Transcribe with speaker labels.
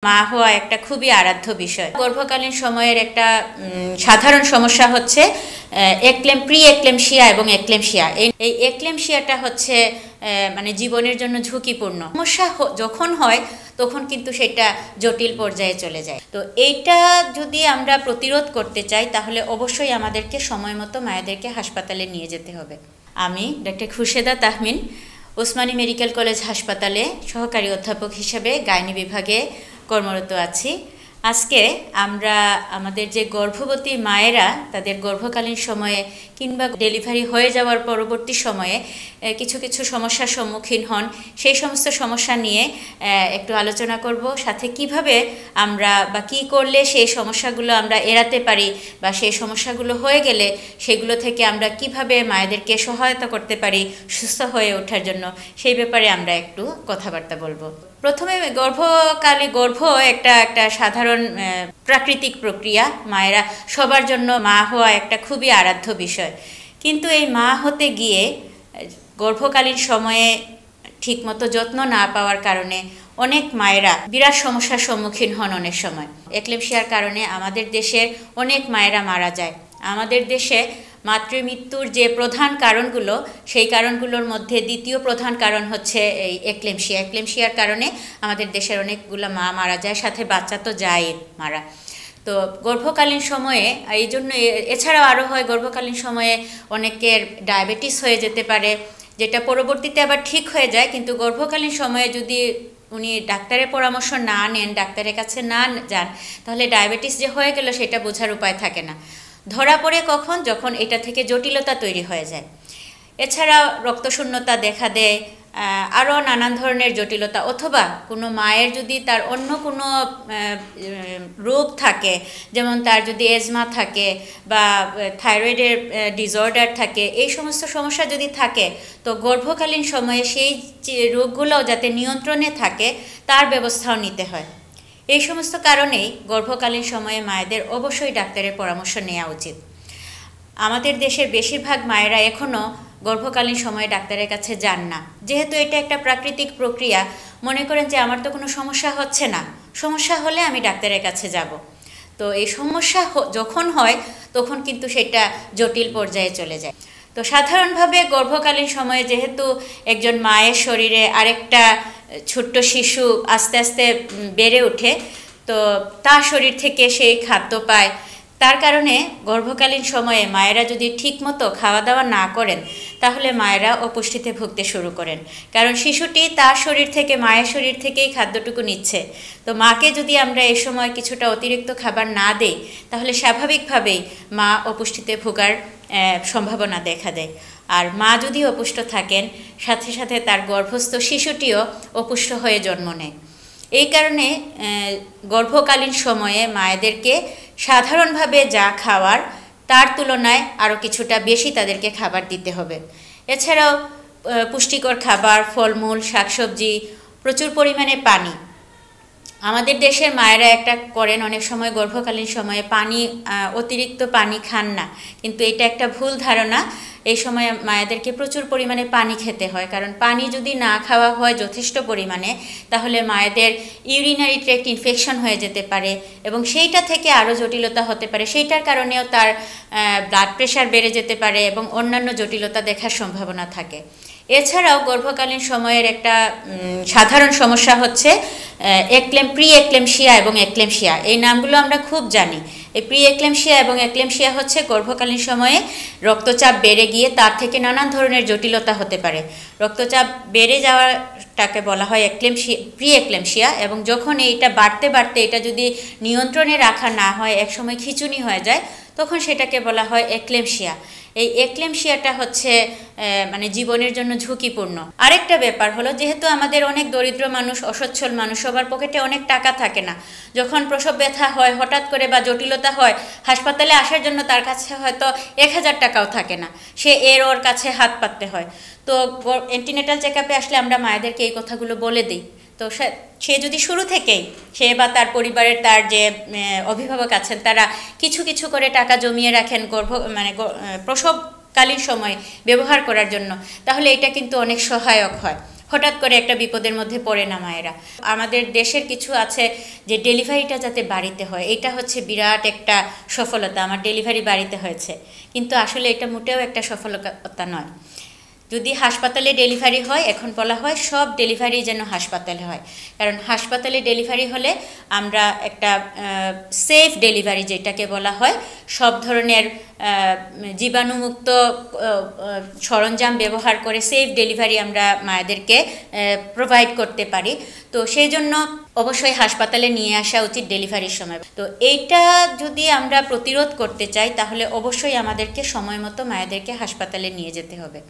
Speaker 1: মা হওয়া একটা খুবই আরাধ্য বিষয়। গর্ভকালীন সময়ের একটা সাধারণ সমস্যা হচ্ছে প্রি এক্লেমশিয়া এবং এক্লেমশিয়া। এই এক্লেমশিয়াটা হচ্ছে মানে জীবনের জন্য ঝুঁকিপূর্ণ সমস্যা। যখন হয় তখন কিন্তু সেটা জটিল পর্যায়ে চলে যায়। তো এইটা যদি আমরা প্রতিরোধ করতে চাই তাহলে অবশ্যই আমাদেরকে সময় মতো মায়েদেরকে হাসপাতালে নিয়ে যেতে হবে। আমি doctor Khursheda Tahmin Osmani medical college হাসপাতালে সহকারী অধ্যাপক হিসেবে গাইনি বিভাগে কর্মরত আছি। আজকে আমরা আমাদের যে গর্ভবতী মায়েরা তাদের গর্ভকালীন সময়ে কিংবা ডেলিভারি হয়ে যাওয়ার পরবর্তী সময়ে কিছু কিছু সমস্যার সম্মুখীন হন, সেই সমস্ত সমস্যা নিয়ে একটু আলোচনা করব। সাথে কিভাবে আমরা বা কী করলে সেই সমস্যাগুলো আমরা এড়াতে পারি বা সেই সমস্যাগুলো হয়ে গেলে সেগুলো থেকে আমরা কিভাবে মায়েদেরকে সহায়তা করতে পারি সুস্থ হয়ে ওঠার জন্য, সেই ব্যাপারে আমরা একটু কথাবার্তা বলবো। প্রথমে গর্ভ একটা সাধারণ প্রাকৃতিক প্রক্রিয়া। মায়েরা সবার জন্য মা হওয়া একটা খুবই আরাধ্য বিষয়। কিন্তু এই মা হতে গিয়ে গর্ভকালীন সময়ে ঠিকমতো যত্ন না পাওয়ার কারণে অনেক মায়েরা বিরাট সমস্যার সম্মুখীন হন। অনেক সময় এক্লেমশিয়ার কারণে আমাদের দেশের অনেক মায়েরা মারা যায়। আমাদের দেশে মাতৃমৃত্যুর যে প্রধান কারণগুলো, সেই কারণগুলোর মধ্যে দ্বিতীয় প্রধান কারণ হচ্ছে এই এক্লেমশিয়ার কারণে আমাদের দেশের অনেকগুলো মা মারা যায়, সাথে বাচ্চা তো যায় মারা। তো গর্ভকালীন সময়ে এই জন্য এছাড়াও আরও হয়, গর্ভকালীন সময়ে অনেকের ডায়াবেটিস হয়ে যেতে পারে, যেটা পরবর্তীতে আবার ঠিক হয়ে যায়। কিন্তু গর্ভকালীন সময়ে যদি উনি ডাক্তারের পরামর্শ না নেন, ডাক্তারের কাছে না যান, তাহলে ডায়াবেটিস যে হয়ে গেল সেটা বোঝার উপায় থাকে না। ধরা পড়ে কখন? যখন এটা থেকে জটিলতা তৈরি হয়ে যায়। এছাড়া রক্তশূন্যতা দেখা দেয়, আরও নানান ধরনের জটিলতা, অথবা কোনো মায়ের যদি তার অন্য কোনো রোগ থাকে, যেমন তার যদি এজমা থাকে বা থাইরয়েডের ডিসঅর্ডার থাকে, এই সমস্ত সমস্যা যদি থাকে তো গর্ভকালীন সময়ে সেই রোগগুলো যাতে নিয়ন্ত্রণে থাকে তার ব্যবস্থাও নিতে হয়। এই সমস্ত কারণেই গর্ভকালীন সময়ে মায়েদের অবশ্যই ডাক্তারের পরামর্শ নেওয়া উচিত। আমাদের দেশের বেশিরভাগ মায়েরা এখনও গর্ভকালীন সময়ে ডাক্তারের কাছে যান না, যেহেতু এটা একটা প্রাকৃতিক প্রক্রিয়া। মনে করেন যে আমার তো কোনো সমস্যা হচ্ছে না, সমস্যা হলে আমি ডাক্তারের কাছে যাব। তো এই সমস্যা যখন হয় তখন কিন্তু সেটা জটিল পর্যায়ে চলে যায়। তো সাধারণভাবে গর্ভকালীন সময়ে যেহেতু একজন মায়ের শরীরে আরেকটা ছোট্ট শিশু আস্তে আস্তে বেড়ে ওঠে, তো তার শরীর থেকে সেই খাদ্য পায়। তার কারণে গর্ভকালীন সময়ে মায়েরা যদি ঠিকমতো খাওয়া দাওয়া না করেন তাহলে মায়েরা অপুষ্টিতে ভুগতে শুরু করেন, কারণ শিশুটি তার শরীর থেকে, মায়ের শরীর থেকেই খাদ্যটুকু নিচ্ছে। তো মাকে যদি আমরা এই সময় কিছুটা অতিরিক্ত খাবার না দেই তাহলে স্বাভাবিকভাবেই মা অপুষ্টিতে ভোগার সম্ভাবনা দেখা দেয়। আর মা যদি অপুষ্ট থাকেন, সাথে সাথে তার গর্ভস্থ শিশুটিও অপুষ্ট হয়ে জন্ম নেয়। এই কারণে গর্ভকালীন সময়ে মায়েদেরকে সাধারণভাবে যা খাওয়ার তার তুলনায় আরও কিছুটা বেশি তাদেরকে খাবার দিতে হবে। এছাড়াও পুষ্টিকর খাবার, ফলমূল, শাকসবজি, প্রচুর পরিমাণে পানি। আমাদের দেশের মায়েরা একটা করেন, অনেক সময় গর্ভকালীন সময়ে অতিরিক্ত পানি খান না, কিন্তু এটা একটা ভুল ধারণা। এই সময় মায়েদেরকে প্রচুর পরিমাণে পানি খেতে হয়, কারণ পানি যদি না খাওয়া হয় যথেষ্ট পরিমাণে তাহলে মায়েদের ইউরিনারি ট্র্যাক্ট ইনফেকশন হয়ে যেতে পারে এবং সেইটা থেকে আরও জটিলতা হতে পারে। সেইটার কারণেও তার ব্লাড প্রেশার বেড়ে যেতে পারে এবং অন্যান্য জটিলতা দেখার সম্ভাবনা থাকে। এছাড়াও গর্ভকালীন সময়ের একটা সাধারণ সমস্যা হচ্ছে প্রি এক্লেমশিয়া এবং এক্লেমশিয়া। এই নামগুলো আমরা খুব জানি। এই প্রি এক্লেমশিয়া এবং এক্লেমশিয়া হচ্ছে গর্ভকালীন সময়ে রক্তচাপ বেড়ে গিয়ে তার থেকে নানান ধরনের জটিলতা হতে পারে। রক্তচাপ বেড়ে যাওয়াটাকে বলা হয় প্রি এক্লেমশিয়া, এবং যখন এইটা বাড়তে বাড়তে এটা যদি নিয়ন্ত্রণে রাখা না হয়, একসময় খিঁচুনি হয়ে যায়, তখন সেটাকে বলা হয় এক্লেমশিয়া। এই এক্লেমশিয়াটা হচ্ছে মানে জীবনের জন্য ঝুঁকিপূর্ণ। আরেকটা ব্যাপার হলো, যেহেতু আমাদের অনেক দরিদ্র মানুষ, অসচ্ছল মানুষ, সবার পকেটে অনেক টাকা থাকে না। যখন প্রসব ব্যথা হয় হঠাৎ করে বা জটিলতা হয়, হাসপাতালে আসার জন্য তার কাছে হয়তো 1000 টাকাও থাকে না, সে ওর কাছে হাত পাততে হয়। তো অ্যান্টিনেটাল চেকআপে আসলে আমরা মায়েদেরকে এই কথাগুলো বলে দিই। তো সে যদি শুরু থেকেই, সে বা তার পরিবারের তার যে অভিভাবক আছেন তারা কিছু কিছু করে টাকা জমিয়ে রাখেন প্রসবকালীন সময় ব্যবহার করার জন্য, তাহলে এটা কিন্তু অনেক সহায়ক হয়। হঠাৎ করে একটা বিপদের মধ্যে পড়ে না মায়েরা। আমাদের দেশের কিছু আছে যে ডেলিভারিটা যাতে বাড়িতে হয়, এটা হচ্ছে বিরাট একটা সফলতা, আমার ডেলিভারি বাড়িতে হয়েছে, কিন্তু আসলে এটা মোটেও একটা সফলতা নয়। যদি হাসপাতালে ডেলিভারি হয়, এখন বলা হয় সব ডেলিভারি যেন হাসপাতালে হয়, কারণ হাসপাতালে ডেলিভারি হলে আমরা একটা সেফ ডেলিভারি যেটাকে বলা হয়, সব ধরনের জীবাণুমুক্ত সরঞ্জাম ব্যবহার করে সেফ ডেলিভারি আমরা মায়েদেরকে প্রোভাইড করতে পারি। তো সেই জন্য অবশ্যই হাসপাতালে নিয়ে আসা উচিত ডেলিভারির সময়। তো এইটা যদি আমরা প্রতিরোধ করতে চাই, তাহলে অবশ্যই আমাদেরকে সময় মতো মায়েদেরকে হাসপাতালে নিয়ে যেতে হবে।